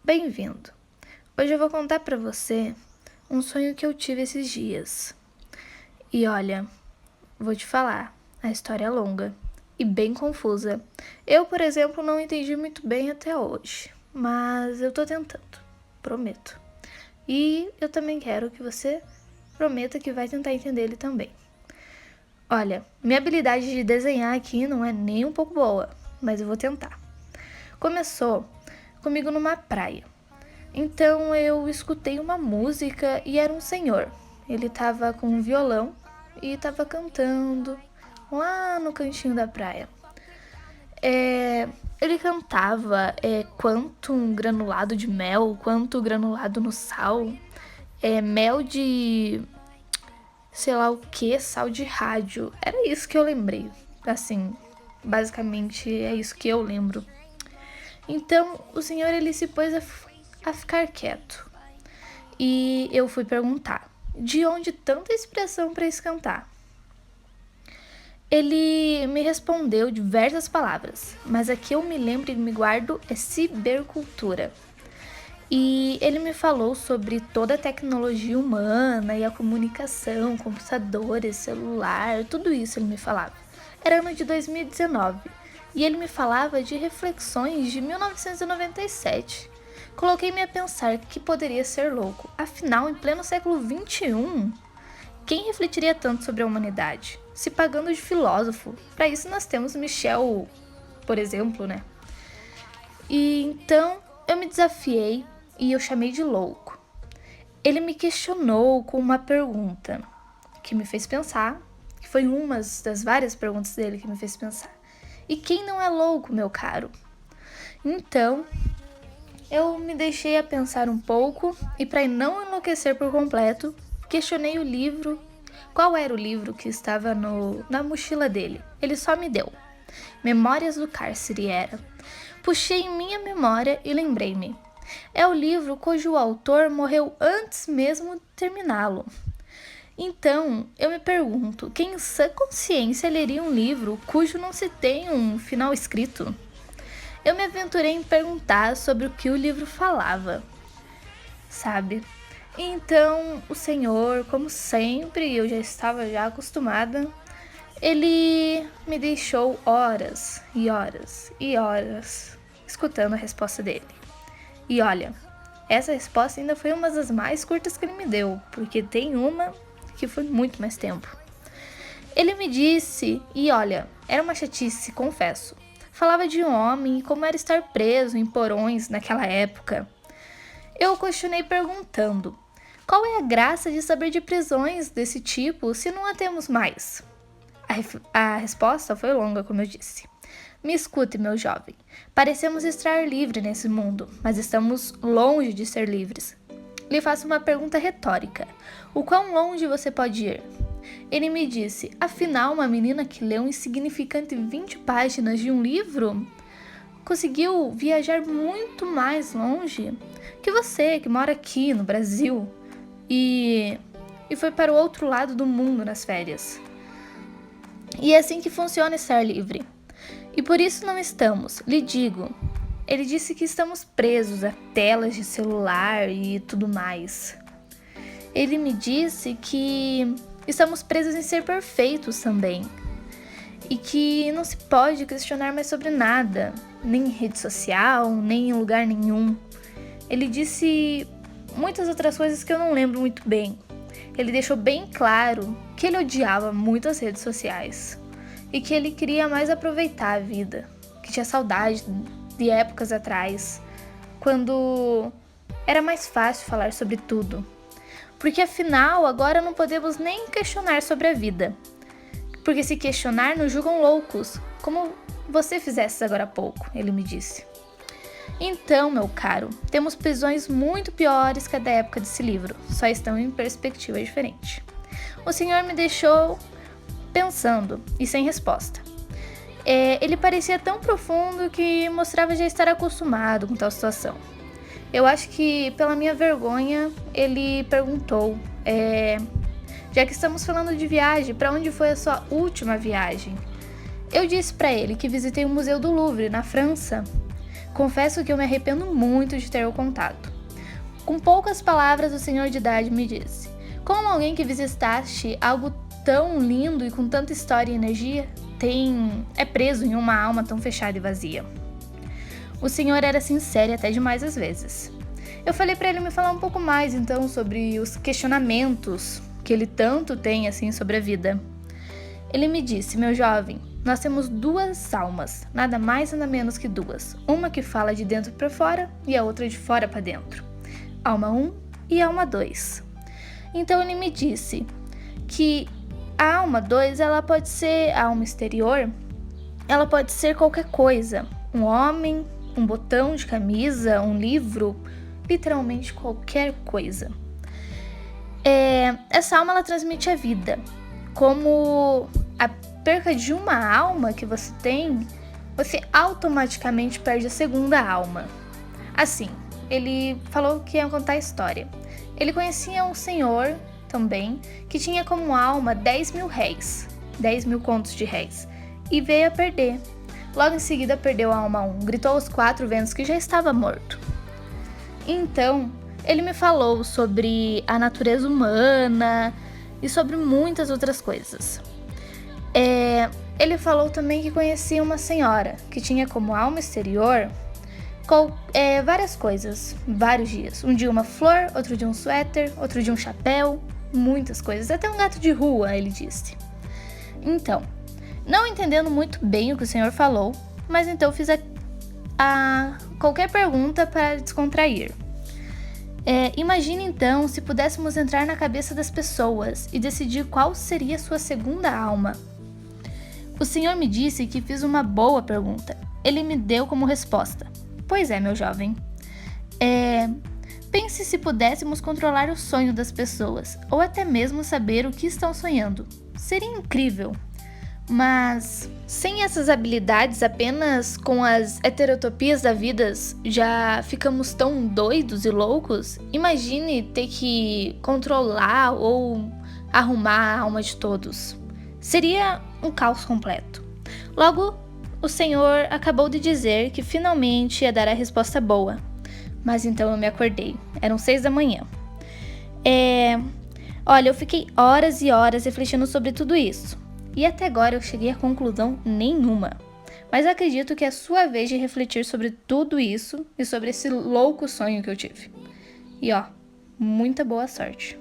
Bem-vindo! Hoje eu vou contar pra você um sonho que eu tive esses dias. E olha, vou te falar, a história é longa e bem confusa. Eu, por exemplo, não entendi muito bem até hoje, mas eu tô tentando, prometo. E eu também quero que você prometa que vai tentar entender ele também. Olha, minha habilidade de desenhar aqui não é nem um pouco boa, mas eu vou tentar. Começou comigo numa praia. Então eu escutei uma música e era um senhor. Ele estava com um violão e estava cantando lá no cantinho da praia. Ele cantava quanto um granulado de mel, quanto granulado no sal, mel de sei lá o que, sal de rádio. Era isso que eu lembrei. Assim, basicamente é isso que eu lembro. Então o senhor ele se pôs a ficar quieto. E eu fui perguntar, de onde tanta expressão para esse cantar? Ele me respondeu diversas palavras, mas a que eu me lembro e me guardo é cibercultura. E ele me falou sobre toda a tecnologia humana e a comunicação, computadores, celular, tudo isso ele me falava. Era ano de 2019 e ele me falava de reflexões de 1997. Coloquei-me a pensar que poderia ser louco. Afinal, em pleno século XXI, quem refletiria tanto sobre a humanidade? Se pagando de filósofo. Para isso nós temos Michel, por exemplo, né? E então eu me desafiei e eu chamei de louco. Ele me questionou com uma pergunta que me fez pensar, que foi uma das várias perguntas dele que me fez pensar. E quem não é louco, meu caro? Então, eu me deixei a pensar um pouco e, para não enlouquecer por completo, questionei o livro. Qual era o livro que estava na mochila dele? Ele só me deu. Memórias do Cárcere era. Puxei em minha memória e lembrei-me. É o livro cujo autor morreu antes mesmo de terminá-lo. Então, eu me pergunto, quem em sã consciência leria um livro cujo não se tem um final escrito? Eu me aventurei em perguntar sobre o que o livro falava, sabe? Então, o senhor, como sempre, eu já estava acostumada, ele me deixou horas e horas e horas escutando a resposta dele. E olha, essa resposta ainda foi uma das mais curtas que ele me deu, porque tem uma que foi muito mais tempo. Ele me disse, e olha, era uma chatice, confesso. Falava de um homem e como era estar preso em porões naquela época. Eu o questionei perguntando, qual é a graça de saber de prisões desse tipo se não a temos mais? A resposta foi longa, como eu disse. Me escute, meu jovem. Parecemos estar livres nesse mundo, mas estamos longe de ser livres. Lhe faço uma pergunta retórica. O quão longe você pode ir? Ele me disse, afinal, uma menina que leu um insignificante 20 páginas de um livro conseguiu viajar muito mais longe que você, que mora aqui no Brasil, e foi para o outro lado do mundo nas férias. E é assim que funciona estar livre. E por isso não estamos, lhe digo. Ele disse que estamos presos a telas de celular e tudo mais. Ele me disse que estamos presos em ser perfeitos também. E que não se pode questionar mais sobre nada, nem em rede social, nem em lugar nenhum. Ele disse muitas outras coisas que eu não lembro muito bem. Ele deixou bem claro que ele odiava muito as redes sociais e que ele queria mais aproveitar a vida, que tinha saudade de épocas atrás, quando era mais fácil falar sobre tudo. Porque afinal, agora não podemos nem questionar sobre a vida. Porque se questionar, nos julgam loucos, como você fizesse agora há pouco, ele me disse. Então, meu caro, temos prisões muito piores que a da época desse livro, só estão em perspectiva diferente. O senhor me deixou pensando e sem resposta. Ele parecia tão profundo que mostrava já estar acostumado com tal situação. Eu acho que, pela minha vergonha, ele perguntou, já que estamos falando de viagem, para onde foi a sua última viagem? Eu disse para ele que visitei o Museu do Louvre, na França. Confesso que eu me arrependo muito de ter o contado. Com poucas palavras, o senhor de idade me disse: como alguém que visitaste algo tão lindo e com tanta história e energia é preso em uma alma tão fechada e vazia. O senhor era sincero até demais às vezes. Eu falei para ele me falar um pouco mais então sobre os questionamentos que ele tanto tem assim sobre a vida. Ele me disse: meu jovem, nós temos duas almas, nada mais nada menos que duas. Uma que fala de dentro para fora e a outra de fora para dentro. Alma 1 e alma 2. Então ele me disse que a alma 2, ela pode ser a alma exterior, ela pode ser qualquer coisa. Um homem, um botão de camisa, um livro, literalmente qualquer coisa. Essa alma, ela transmite a vida. Como a perca de uma alma que você tem, você automaticamente perde a segunda alma. Assim, ele falou que ia contar a história. Ele conhecia um senhor também que tinha como alma 10 mil réis, 10 mil contos de réis, e veio a perder. Logo em seguida perdeu a alma 1, gritou aos 4 ventos que já estava morto. Então, ele me falou sobre a natureza humana e sobre muitas outras coisas. Ele falou também que conhecia uma senhora que tinha como alma exterior várias coisas, vários dias. Um dia uma flor, outro dia um suéter, outro dia um chapéu, muitas coisas, até um gato de rua, ele disse. Então, não entendendo muito bem o que o senhor falou, mas então fiz qualquer pergunta para descontrair. Imagine então se pudéssemos entrar na cabeça das pessoas e decidir qual seria a sua segunda alma. O senhor me disse que fiz uma boa pergunta. Ele me deu como resposta: pois é, meu jovem. Pense se pudéssemos controlar o sonho das pessoas, ou até mesmo saber o que estão sonhando. Seria incrível. Mas, sem essas habilidades, apenas com as heterotopias da vida, já ficamos tão doidos e loucos? Imagine ter que controlar ou arrumar a alma de todos. Seria um caos completo. Logo, o senhor acabou de dizer que finalmente ia dar a resposta boa. Mas então eu me acordei. Eram 6 da manhã. Olha, eu fiquei horas e horas refletindo sobre tudo isso. E até agora eu cheguei a conclusão nenhuma. Mas acredito que é a sua vez de refletir sobre tudo isso e sobre esse louco sonho que eu tive. E muita boa sorte.